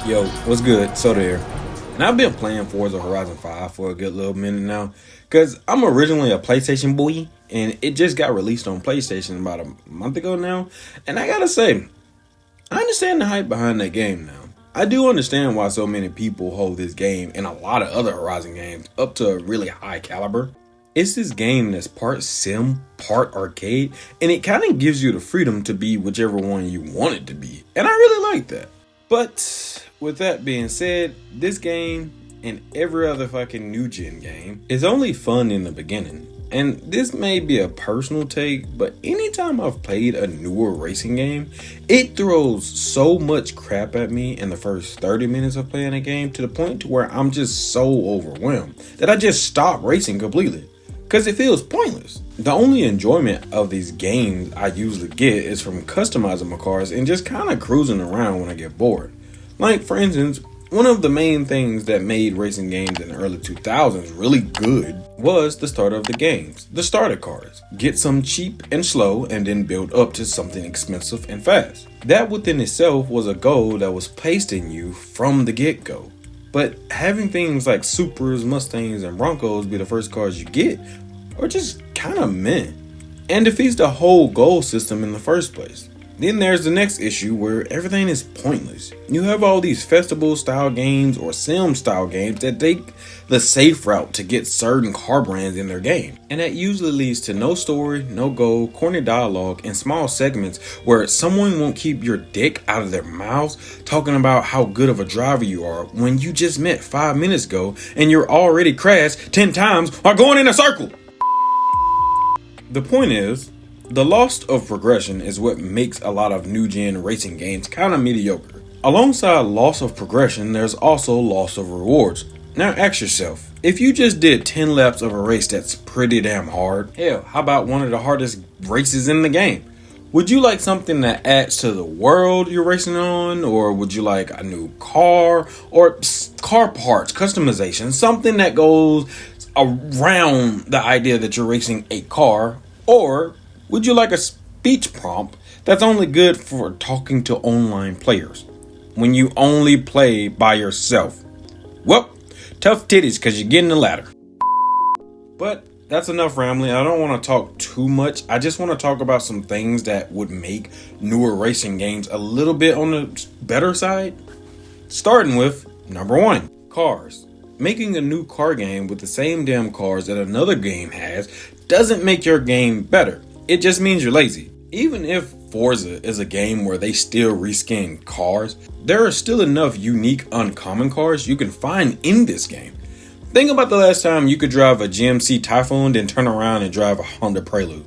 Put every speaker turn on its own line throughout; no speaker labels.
Yo, what's good? Soda here. And I've been playing Forza Horizon 5 for a good little minute now, because I'm originally a PlayStation boy, and it just got released on PlayStation about a month ago now, and I gotta say, I understand the hype behind that game now. I do understand why so many people hold this game and a lot of other Horizon games up to a really high caliber. It's this game that's part sim, part arcade, and it kind of gives you the freedom to be whichever one you want it to be, and I really like that. But with that being said, this game and every other fucking new gen game is only fun in the beginning. And this may be a personal take, but anytime I've played a newer racing game, it throws so much crap at me in the first 30 minutes of playing a game to the point to where I'm just so overwhelmed that I just stop racing completely. Because it feels pointless. The only enjoyment of these games I usually get is from customizing my cars and just kind of cruising around when I get bored. Like, for instance, one of the main things that made racing games in the early 2000s really good was the start of the games, the starter cars. Get some cheap and slow and then build up to something expensive and fast. That within itself was a goal that was placed in you from the get-go. But having things like Supras, Mustangs, and Broncos be the first cars you get are just kind of meh, and defeats the whole goal system in the first place. Then there's the next issue where everything is pointless. You have all these festival style games or sim style games that take the safe route to get certain car brands in their game. And that usually leads to no story, no goal, corny dialogue, and small segments where someone won't keep your dick out of their mouths talking about how good of a driver you are when you just met 5 minutes ago and you're already crashed 10 times while going in a circle. The point is, the loss of progression is what makes a lot of new gen racing games kind of mediocre. Alongside loss of progression, there's also loss of rewards. Now ask yourself, if you just did 10 laps of a race that's pretty damn hard, hell, how about one of the hardest races in the game? Would you like something that adds to the world you're racing on? Or would you like a new car or car parts, customization, something that goes around the idea that you're racing a car? Or would you like a speech prompt that's only good for talking to online players when you only play by yourself? Well, tough titties because you're getting the latter. But that's enough rambling. I don't want to talk too much. I just want to talk about some things that would make newer racing games a little bit on the better side. Starting with number 1, cars. Making a new car game with the same damn cars that another game has doesn't make your game better. It just means you're lazy. Even if Forza is a game where they still reskin cars, there are still enough unique uncommon cars you can find in this game. Think about the last time you could drive a GMC Typhoon then turn around and drive a Honda Prelude.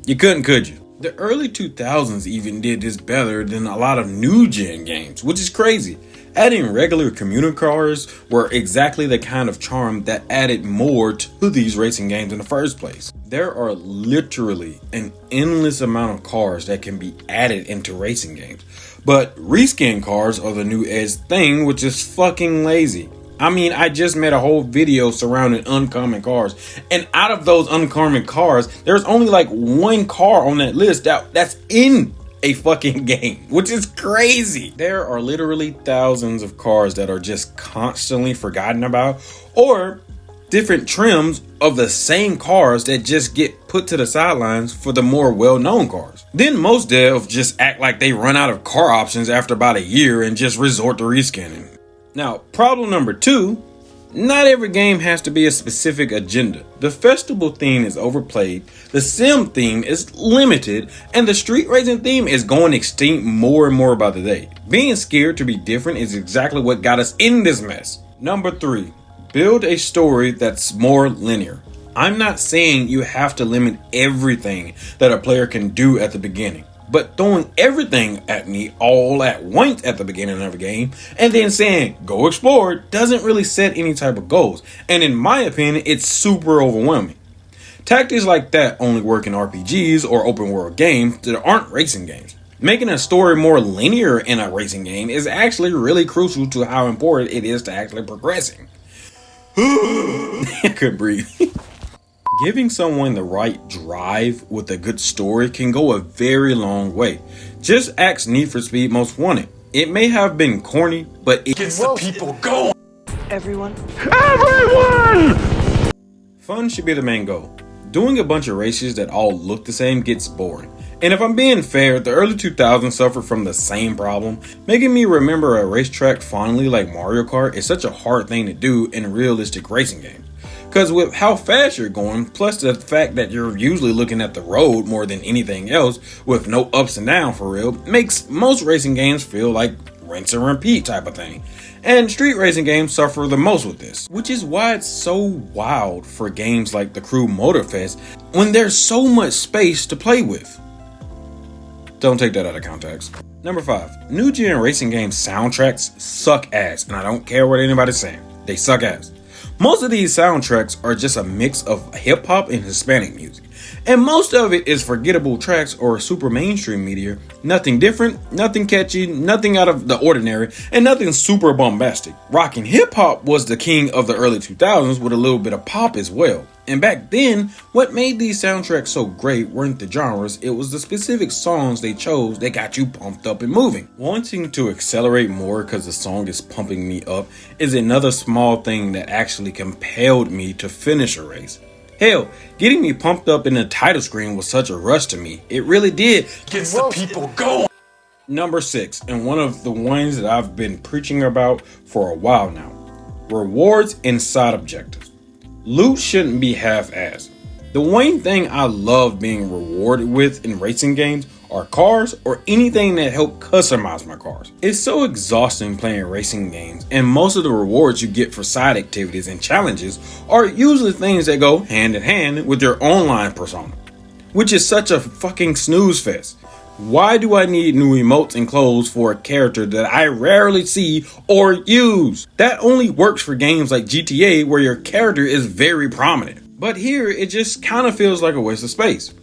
You couldn't, could you? The early 2000s even did this better than a lot of new gen games, which is crazy. Adding regular commuter cars were exactly the kind of charm that added more to these racing games in the first place. There are literally an endless amount of cars that can be added into racing games. But reskin cars are the new edge thing, which is fucking lazy. I mean, I just made a whole video surrounding uncommon cars, and out of those uncommon cars, there's only like one car on that list that's in a fucking game, which is crazy. There are literally thousands of cars that are just constantly forgotten about, or different trims of the same cars that just get put to the sidelines for the more well-known cars. Then most devs just act like they run out of car options after about a year and just resort to reskinning. Now, problem number 2, not every game has to be a specific agenda. The festival theme is overplayed, the sim theme is limited, and the street racing theme is going extinct more and more by the day. Being scared to be different is exactly what got us in this mess. Number 3, Build a story that's more linear. I'm not saying you have to limit everything that a player can do at the beginning, but throwing everything at me all at once at the beginning of a game and then saying, go explore, doesn't really set any type of goals. And in my opinion, it's super overwhelming. Tactics like that only work in RPGs or open world games that aren't racing games. Making a story more linear in a racing game is actually really crucial to how important it is to actually progressing. I couldn't breathe. Giving someone the right drive with a good story can go a very long way. Just ask Need for Speed Most Wanted. It may have been corny, but it gets the people going.
Everyone!
Fun should be the main goal. Doing a bunch of races that all look the same gets boring. And if I'm being fair, the early 2000s suffered from the same problem. Making me remember a racetrack fondly like Mario Kart is such a hard thing to do in a realistic racing game. Because with how fast you're going, plus the fact that you're usually looking at the road more than anything else, with no ups and downs for real, makes most racing games feel like rinse and repeat type of thing. And street racing games suffer the most with this, which is why it's so wild for games like the Crew Motorfest when there's so much space to play with. Don't take that out of context. Number 5. New gen racing game soundtracks suck ass, and I don't care what anybody's saying. They suck ass. Most of these soundtracks are just a mix of hip hop and Hispanic music, and most of it is forgettable tracks or super mainstream media. Nothing different, nothing catchy, nothing out of the ordinary, and nothing super bombastic. Rock and hip hop was the king of the early 2000s with a little bit of pop as well. And back then, what made these soundtracks so great weren't the genres, it was the specific songs they chose that got you pumped up and moving. Wanting to accelerate more because the song is pumping me up is another small thing that actually compelled me to finish a race. Hell, getting me pumped up in the title screen was such a rush to me. It really did. Gets the people going. Number 6, and one of the ones that I've been preaching about for a while now. Rewards and side objectives. Loot shouldn't be half-assed. The one thing I love being rewarded with in racing games are cars or anything that help customize my cars. It's so exhausting playing racing games, and most of the rewards you get for side activities and challenges are usually things that go hand in hand with your online persona, which is such a fucking snooze fest. Why do I need new emotes and clothes for a character that I rarely see or use? That only works for games like GTA where your character is very prominent. But here, it just kind of feels like a waste of space.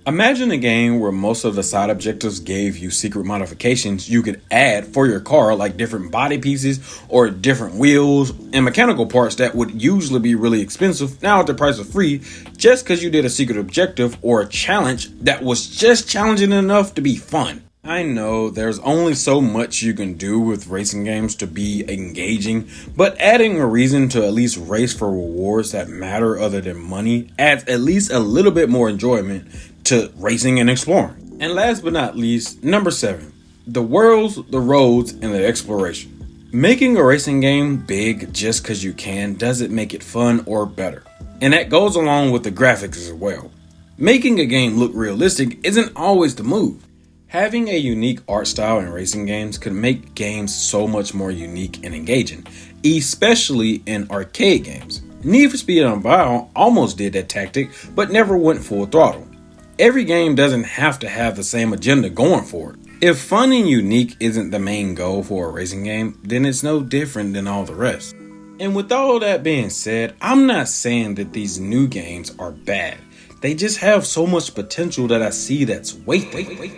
Imagine a game where most of the side objectives gave you secret modifications you could add for your car, like different body pieces or different wheels and mechanical parts that would usually be really expensive now at the price of free, just because you did a secret objective or a challenge that was just challenging enough to be fun. I know there's only so much you can do with racing games to be engaging, but adding a reason to at least race for rewards that matter other than money adds at least a little bit more enjoyment to racing and exploring. And last but not least, number 7, the worlds, the roads, and the exploration. Making a racing game big just because you can doesn't make it fun or better. And that goes along with the graphics as well. Making a game look realistic isn't always the move. Having a unique art style in racing games could make games so much more unique and engaging, especially in arcade games. Need for Speed Unbound almost did that tactic, but never went full throttle. Every game doesn't have to have the same agenda going for it. If fun and unique isn't the main goal for a racing game, then it's no different than all the rest. And with all that being said, I'm not saying that these new games are bad. They just have so much potential that I see that's wasted.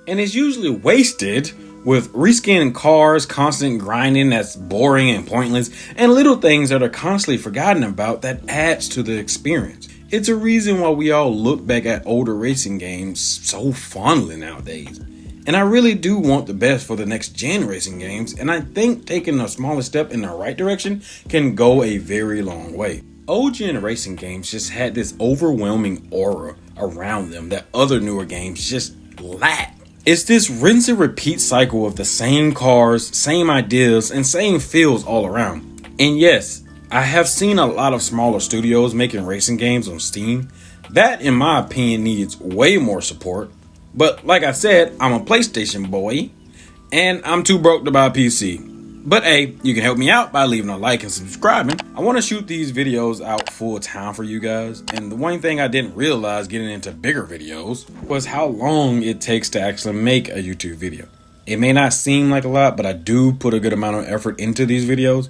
And it's usually wasted with reskinning cars, constant grinding that's boring and pointless, and little things that are constantly forgotten about that adds to the experience. It's a reason why we all look back at older racing games so fondly nowadays. And I really do want the best for the next gen racing games, and I think taking a smaller step in the right direction can go a very long way. Old gen racing games just had this overwhelming aura around them that other newer games just lack. It's this rinse and repeat cycle of the same cars, same ideas, and same feels all around. And yes, I have seen a lot of smaller studios making racing games on Steam. That, in my opinion, needs way more support. But like I said, I'm a PlayStation boy, and I'm too broke to buy a PC. But hey, you can help me out by leaving a like and subscribing. I want to shoot these videos out full time for you guys. And the one thing I didn't realize getting into bigger videos was how long it takes to actually make a YouTube video. It may not seem like a lot, but I do put a good amount of effort into these videos.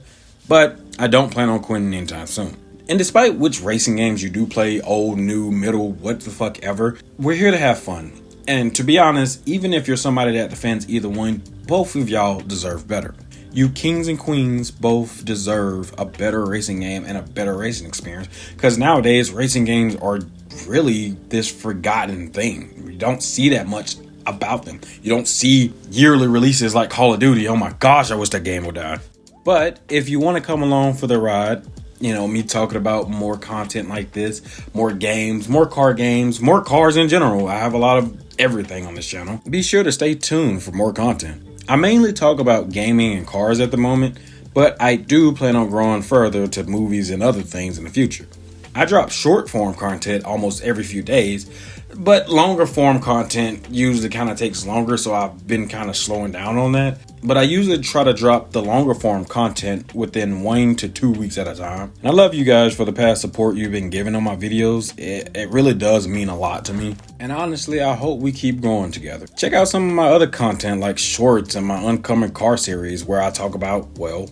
But I don't plan on quitting anytime soon. And despite which racing games you do play, old, new, middle, what the fuck ever, we're here to have fun. And to be honest, even if you're somebody that defends either one, both of y'all deserve better. You kings and queens both deserve a better racing game and a better racing experience. Because nowadays, racing games are really this forgotten thing. You don't see that much about them. You don't see yearly releases like Call of Duty. Oh my gosh, I wish that game would die. But if you want to come along for the ride, you know, me talking about more content like this, more games, more car games, more cars in general. I have a lot of everything on this channel. Be sure to stay tuned for more content. I mainly talk about gaming and cars at the moment, but I do plan on growing further to movies and other things in the future. I drop short form content almost every few days, but longer form content usually kind of takes longer, so I've been kind of slowing down on that. But I usually try to drop the longer form content within 1 to 2 weeks at a time. And I love you guys for the past support you've been giving on my videos. It really does mean a lot to me. And honestly, I hope we keep growing together. Check out some of my other content like shorts and my uncommon car series where I talk about, well,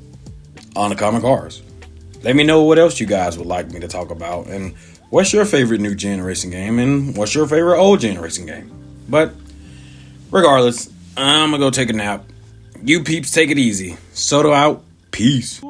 uncommon cars. Let me know what else you guys would like me to talk about, and what's your favorite new gen racing game, and what's your favorite old gen racing game. But regardless, I'm gonna go take a nap. You peeps take it easy. Soto out. Peace.